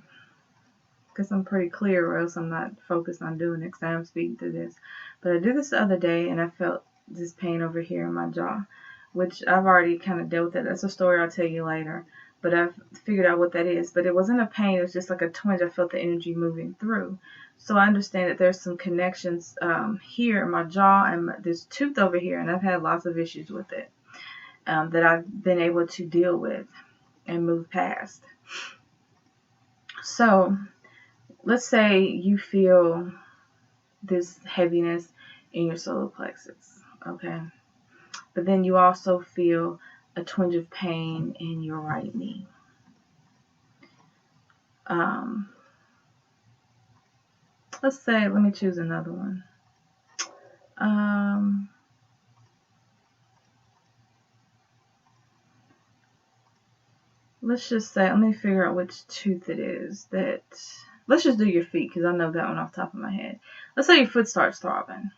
[SPEAKER 1] because I'm pretty clear, or else I'm not focused on doing it because I am speaking to this. But I did this the other day, and I felt this pain over here in my jaw, which I've already kind of dealt with it. That's a story I'll tell you later. But I've figured out what that is. But it wasn't a pain. It was just like a twinge. I felt the energy moving through. So I understand that there's some connections here in my jaw, and there's tooth over here, and I've had lots of issues with it that I've been able to deal with and move past. So let's say you feel this heaviness in your solar plexus, okay? But then you also feel a twinge of pain in your right knee. Let's say, let me choose another one. let's just say, let me figure out which tooth it is that, let's just do your feet because I know that one off the top of my head. Let's say your foot starts throbbing.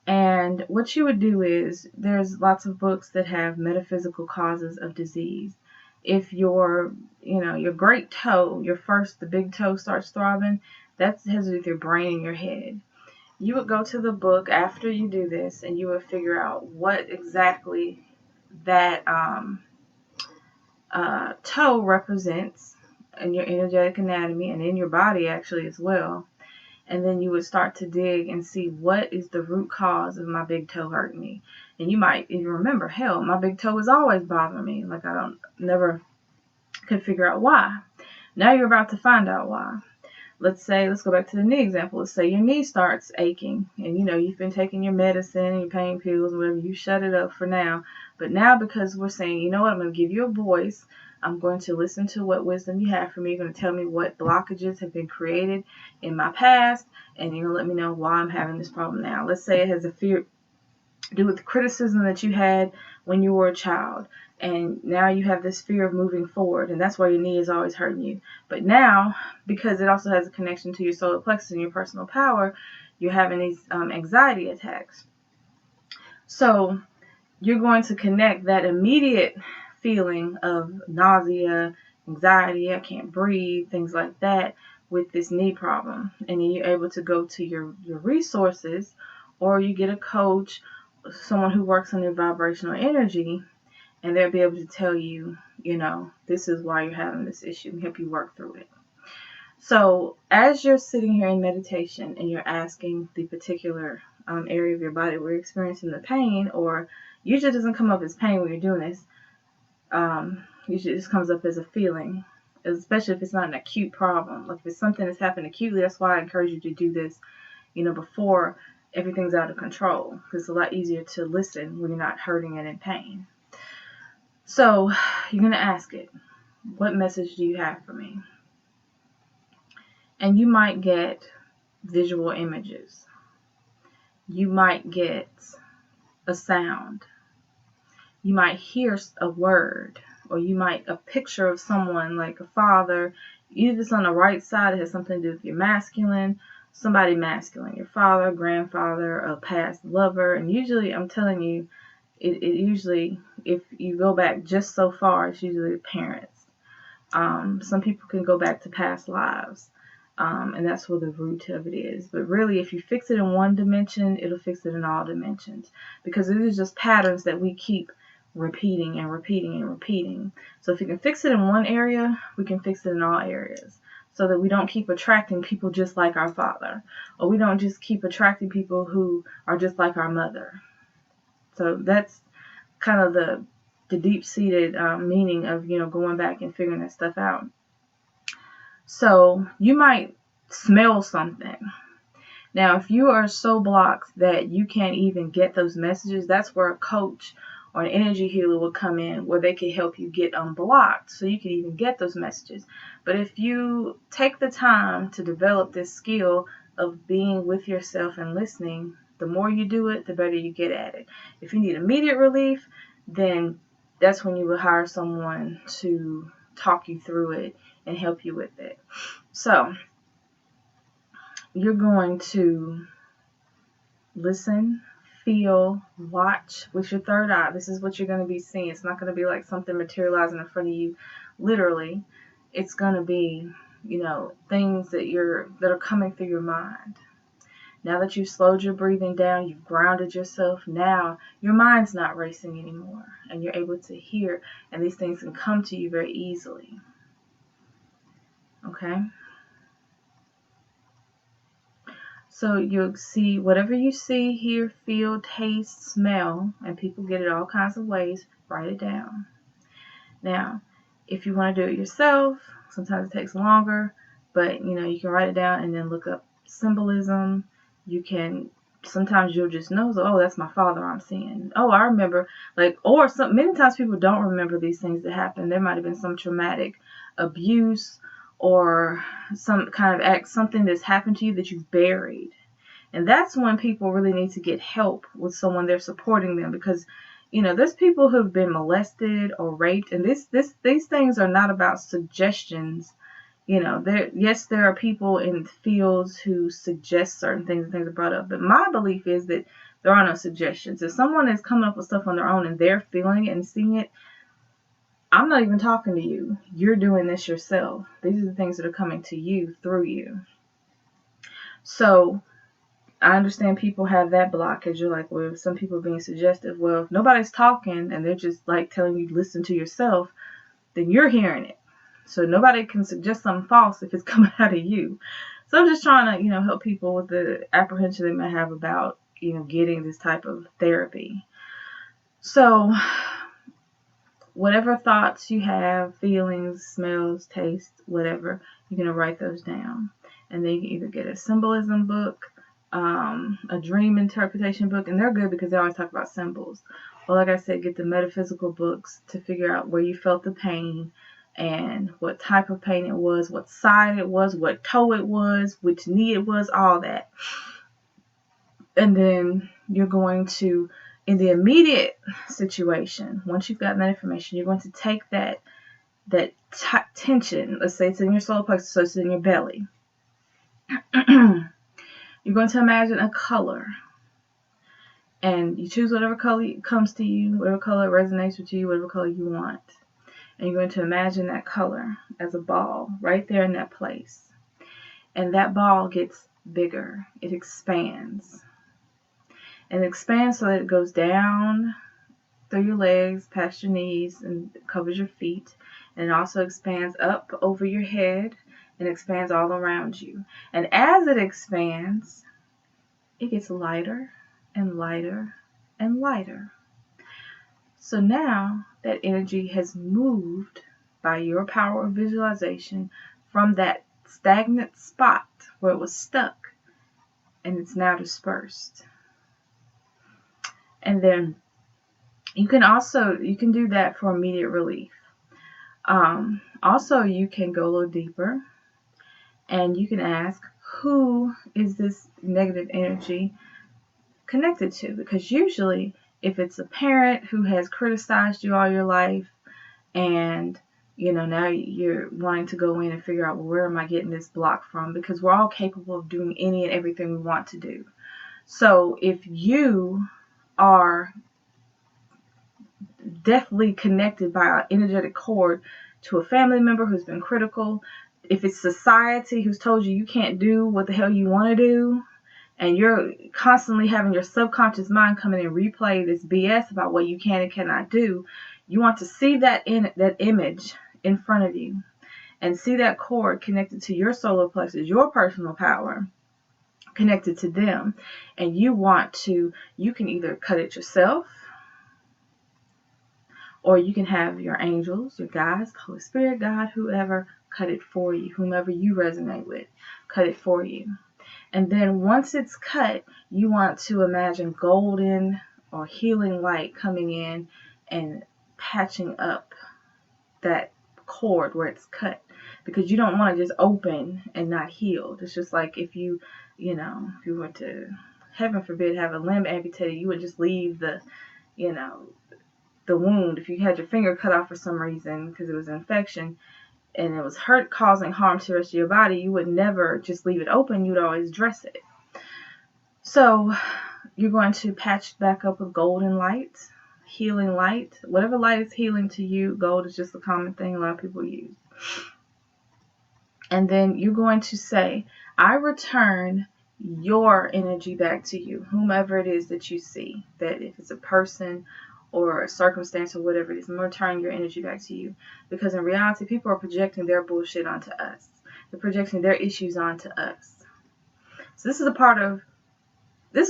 [SPEAKER 1] And what you would do is, there's lots of books that have metaphysical causes of disease. If your great toe, the big toe starts throbbing, that has to do with your brain and your head. You would go to the book after you do this, and you would figure out what exactly that toe represents in your energetic anatomy and in your body actually as well. And then you would start to dig and see what is the root cause of my big toe hurting me. And you might even remember, hell, my big toe was always bothering me. Like never could figure out why. Now you're about to find out why. Let's go back to the knee example. Let's say your knee starts aching and you've been taking your medicine, your pain pills, whatever, you shut it up for now. But now, because we're saying, you know what, I'm going to give you a voice. I'm going to listen to what wisdom you have for me. You're going to tell me what blockages have been created in my past, and you're going to let me know why I'm having this problem now. Let's say it has a fear to do with the criticism that you had when you were a child. And now you have this fear of moving forward, and that's why your knee is always hurting you. But now, because it also has a connection to your solar plexus and your personal power, you're having these anxiety attacks. So you're going to connect that immediate feeling of nausea, anxiety, I can't breathe, things like that, with this knee problem. And then you're able to go to your resources, or you get a coach, someone who works on your vibrational energy, and they'll be able to tell you, this is why you're having this issue, and help you work through it. So as you're sitting here in meditation and you're asking the particular area of your body where you're experiencing the pain, or usually it doesn't come up as pain when you're doing this, usually it just comes up as a feeling, especially if it's not an acute problem. Like if it's something that's happened acutely, that's why I encourage you to do this, before everything's out of control, because it's a lot easier to listen when you're not hurting and in pain. So you're going to ask it, what message do you have for me? And you might get visual images. You might get a sound. You might hear a word, or you might a picture of someone like a father. If it's on the right side, it has something to do with your masculine, somebody masculine, your father, grandfather, a past lover. And usually, I'm telling you, it usually, if you go back just so far, it's usually parents. Some people can go back to past lives, and that's where the root of it is. But really, if you fix it in one dimension, it'll fix it in all dimensions, because it is just patterns that we keep repeating and repeating and repeating. So if you can fix it in one area, we can fix it in all areas, so that we don't keep attracting people just like our father, or we don't just keep attracting people who are just like our mother. So that's kind of the deep-seated meaning of, going back and figuring that stuff out. So you might smell something. Now, if you are so blocked that you can't even get those messages, that's where a coach or an energy healer will come in, where they can help you get unblocked so you can even get those messages. But if you take the time to develop this skill of being with yourself and listening, the more you do it, the better you get at it. If you need immediate relief, then that's when you will hire someone to talk you through it and help you with it. So you're going to listen, feel, watch with your third eye. This is what you're going to be seeing. It's not going to be like something materializing in front of you literally. It's going to be, things that are coming through your mind. Now that you've slowed your breathing down, you've grounded yourself, now your mind's not racing anymore, and you're able to hear, and these things can come to you very easily. Okay? So you'll see whatever you see, hear, feel, taste, smell, and people get it all kinds of ways, write it down. Now, if you want to do it yourself, sometimes it takes longer, but you can write it down and then look up symbolism. Sometimes you'll just know, oh, that's my father I'm seeing. Oh, I remember, many times people don't remember these things that happen. There might have been some traumatic abuse or some kind of act, something that's happened to you that you've buried. And that's when people really need to get help with someone they're supporting them, because, there's people who've been molested or raped, and these things are not about suggestions. There are people in fields who suggest certain things and things are brought up, but my belief is that there are no suggestions. If someone is coming up with stuff on their own and they're feeling it and seeing it, I'm not even talking to you. You're doing this yourself. These are the things that are coming to you through you. So I understand people have that blockage. You're like, well, some people are being suggestive. Well, if nobody's talking and they're just like telling you to listen to yourself, then you're hearing it. So nobody can suggest something false if it's coming out of you. So I'm just trying to, help people with the apprehension they may have about, getting this type of therapy. So whatever thoughts you have, feelings, smells, tastes, whatever, you're going to write those down. And then you can either get a symbolism book, a dream interpretation book, and they're good because they always talk about symbols. Well, like I said, get the metaphysical books to figure out where you felt the pain and what type of pain it was, what side it was, what toe it was, which knee it was, all that. And then you're going to, in the immediate situation, once you've gotten that information, you're going to take that tension, let's say it's in your solar plexus, so it's in your belly. You're going to imagine a color. And you choose whatever color comes to you, whatever color resonates with you, whatever color you want. And you're going to imagine that color as a ball right there in that place. And that ball gets bigger. It expands. And it expands so that it goes down through your legs, past your knees, and covers your feet. And it also expands up over your head and expands all around you. And as it expands, it gets lighter and lighter and lighter. So now that energy has moved by your power of visualization from that stagnant spot where it was stuck, and it's now dispersed. And then you can do that for immediate relief. Also, you can go a little deeper and you can ask, who is this negative energy connected to? Because usually if it's a parent who has criticized you all your life and now you're wanting to go in and figure out, well, where am I getting this block from? Because we're all capable of doing any and everything we want to do. So if you are definitely connected by an energetic cord to a family member who's been critical, if it's society who's told you can't do what the hell you want to do, and you're constantly having your subconscious mind come in and replay this BS about what you can and cannot do, you want to see that image in front of you and see that cord connected to your solar plexus, your personal power, connected to them. And you can either cut it yourself, or you can have your angels, your guides, the Holy Spirit, God, whoever, cut it for you. Whomever you resonate with, cut it for you. And then once it's cut, you want to imagine golden or healing light coming in and patching up that cord where it's cut. Because you don't want to just open and not heal. It's just like if you were to, heaven forbid, have a limb amputated, you would just leave the wound. If you had your finger cut off for some reason because it was an infection and it was causing harm to the rest of your body, you would never just leave it open. You would always dress it. So you're going to patch back up with golden light, healing light. Whatever light is healing to you, gold is just a common thing a lot of people use. And then you're going to say, I return your energy back to you, whomever it is that you see, that if it's a person or a circumstance or whatever it is, I'm going to return your energy back to you. Because in reality, people are projecting their bullshit onto us. They're projecting their issues onto us. So this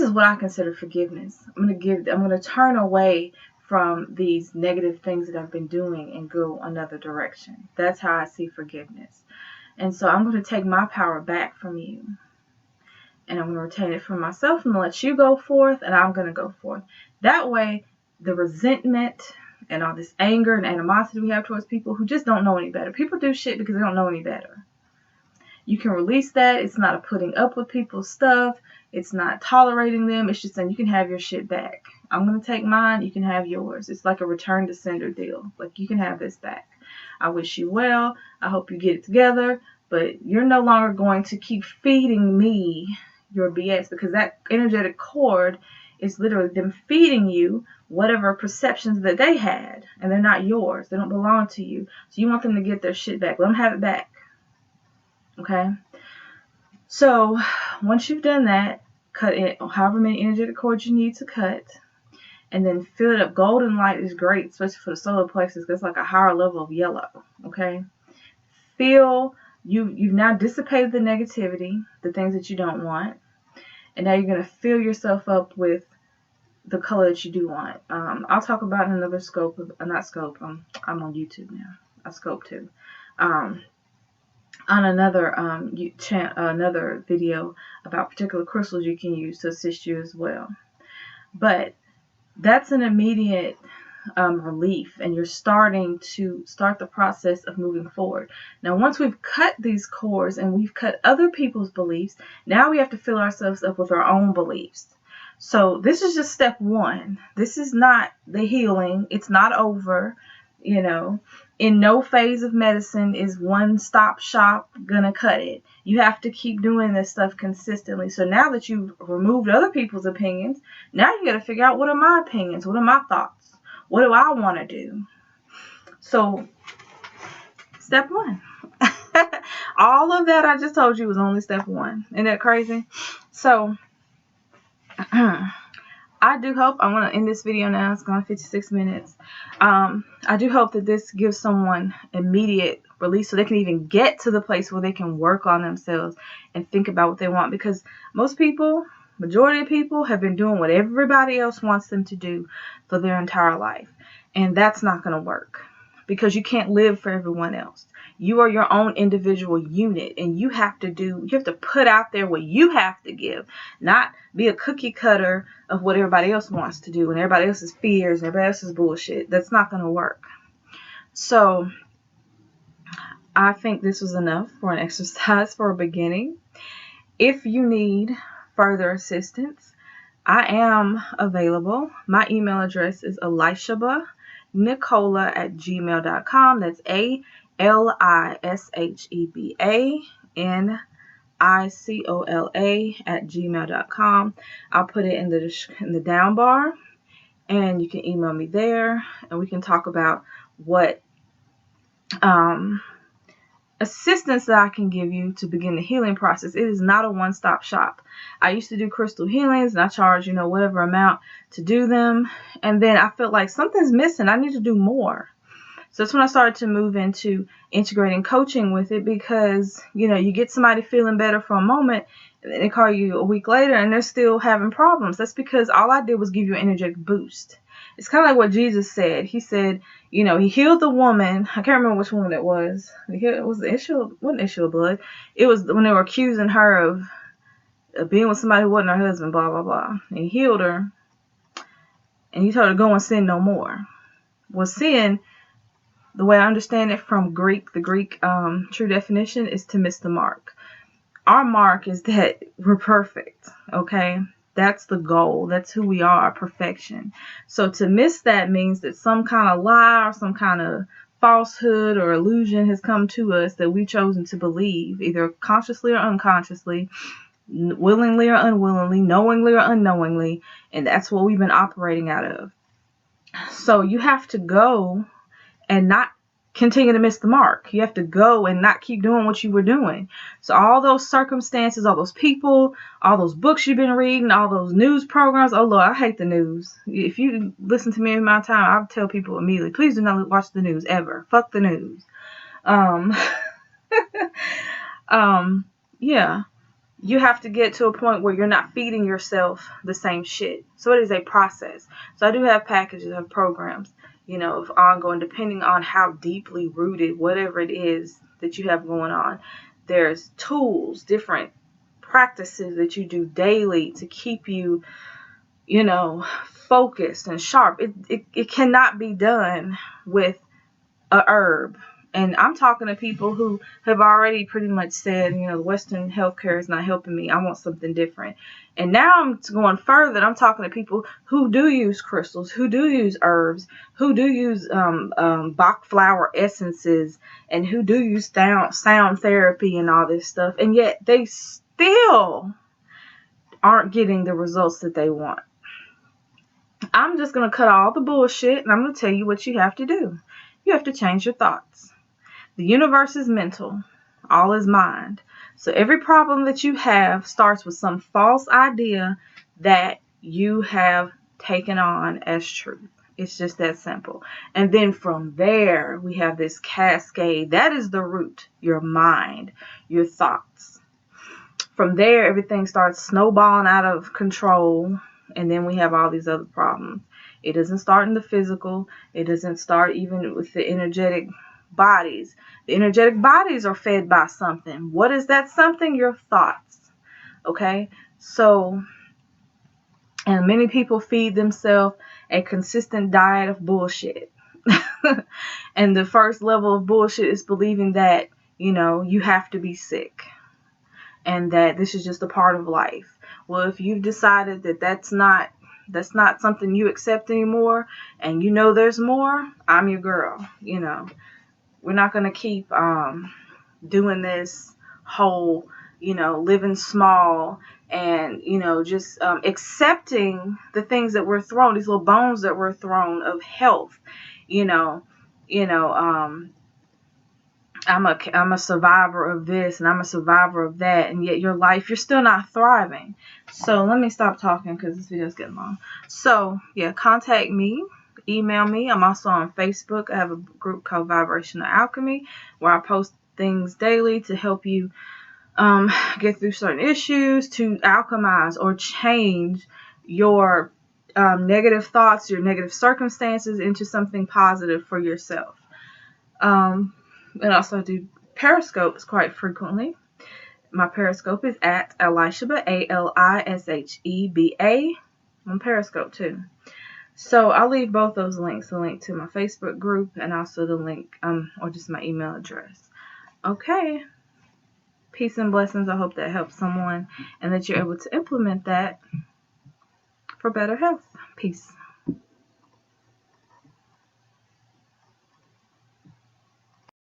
[SPEAKER 1] is what I consider forgiveness. I'm going to turn away from these negative things that I've been doing and go another direction. That's how I see forgiveness. And so I'm going to take my power back from you. And I'm going to retain it for myself. I'm going to let you go forth, and I'm going to go forth. That way, the resentment and all this anger and animosity we have towards people who just don't know any better. People do shit because they don't know any better. You can release that. It's not a putting up with people's stuff. It's not tolerating them. It's just saying you can have your shit back. I'm going to take mine. You can have yours. It's like a return to sender deal. Like, you can have this back. I wish you well. I hope you get it together. But you're no longer going to keep feeding me your BS, because that energetic cord is literally them feeding you whatever perceptions that they had, and they're not yours. They don't belong to you. So you want them to get their shit back. Let them have it back. Okay? So once you've done that, cut it however many energetic cords you need to cut, and then fill it up. Golden light is great, especially for the solar plexus. It's like a higher level of yellow. Okay? You've now dissipated the negativity, the things that you don't want, and now you're going to fill yourself up with the color that you do want. I'll talk about another scope of, not scope. I'm on YouTube now. I scope too. On another another video about particular crystals you can use to assist you as well. But that's an immediate relief, and you're starting to start the process of moving forward. Now, once we've cut these cords and we've cut other people's beliefs, now we have to fill ourselves up with our own beliefs. So this is just step one. This is not the healing. It's not over. You know, in no phase of medicine is one stop shop gonna cut it. You have to keep doing this stuff consistently. So now that you've removed other people's opinions, now you got to figure out, what are my opinions? What are my thoughts? What do I want to do? So step one. All of that I just told you was only step one. Isn't that crazy? So I do hope, I want to end this video now. It's gone 56 minutes. I do hope that this gives someone immediate release, so they can even get to the place where they can work on themselves and think about what they want. Because most people, majority of people, have been doing what everybody else wants them to do for their entire life. And that's not going to work, because you can't live for everyone else. You are your own individual unit, and you have to put out there what you have to give, not be a cookie cutter of what everybody else wants to do and everybody else's fears and everybody else's bullshit. That's not going to work. So I think this was enough for an exercise for a beginning. If you need further assistance, I am available. My email address is alishebanicola@gmail.com. That's alishebanicola@gmail.com. I'll put it in the down bar, and you can email me there, and we can talk about what assistance that I can give you to begin the healing process. It is not a one-stop shop. I used to do crystal healings, and I charge, whatever amount to do them, and then I felt like something's missing. I need to do more. So that's when I started to move into integrating coaching with it, because, you get somebody feeling better for a moment, and then they call you a week later and they're still having problems. That's because all I did was give you an energetic boost. It's kind of like what Jesus said. He said, he healed the woman. I can't remember which woman it was. It was the issue, wasn't issue of blood. It was when they were accusing her of being with somebody who wasn't her husband, blah, blah, blah. And he healed her, and he told her to go and sin no more. Well, sin, the way I understand it from Greek, the Greek true definition is to miss the mark. Our mark is that we're perfect, okay? That's the goal. That's who we are, perfection. So to miss that means that some kind of lie or some kind of falsehood or illusion has come to us that we've chosen to believe, either consciously or unconsciously, willingly or unwillingly, knowingly or unknowingly, and that's what we've been operating out of. So you have to go and not continue to miss the mark. You have to go and not keep doing what you were doing. So all those circumstances, all those people, all those books you've been reading, all those news programs. Oh Lord, I hate the news. If you listen to me in my time, I would tell people immediately, please do not watch the news ever. Fuck the news. Yeah. You have to get to a point where you're not feeding yourself the same shit. So it is a process. So I do have packages of programs, of ongoing, depending on how deeply rooted, whatever it is that you have going on. There's tools, different practices that you do daily to keep you, focused and sharp. It cannot be done with a herb. And I'm talking to people who have already pretty much said, the Western healthcare is not helping me. I want something different. And now I'm going further. I'm talking to people who do use crystals, who do use herbs, who do use Bach flower essences, and who do use sound therapy and all this stuff. And yet they still aren't getting the results that they want. I'm just going to cut all the bullshit, and I'm going to tell you what you have to do. You have to change your thoughts. The universe is mental. All is mind. So every problem that you have starts with some false idea that you have taken on as truth. It's just that simple. And then from there, we have this cascade. That is the root. Your mind, your thoughts. From there, everything starts snowballing out of control. And then we have all these other problems. It doesn't start in the physical. It doesn't start even with the energetic bodies. The energetic bodies are fed by something. What is that something? Your thoughts. Okay? So, and many people feed themselves a consistent diet of bullshit. And the first level of bullshit is believing that, you have to be sick. And that this is just a part of life. Well, if you've decided that that's not something you accept anymore, and there's more, I'm your girl. We're not going to keep doing this whole, living small and, just accepting the things that we're thrown, these little bones that we're thrown of health, I'm a survivor of this and I'm a survivor of that, and yet your life, you're still not thriving. So let me stop talking because this video is getting long. So yeah, contact me, email me. I'm also on Facebook. I have a group called Vibrational Alchemy where I post things daily to help you get through certain issues, to alchemize or change your negative thoughts, your negative circumstances into something positive for yourself. And also do Periscopes quite frequently. My Periscope is at Alisheba, Alisheba, on Periscope too. So I'll leave both those links, the link to my Facebook group and also the link, or just my email address. Okay. Peace and blessings. I hope that helps someone and that you're able to implement that for better health. Peace.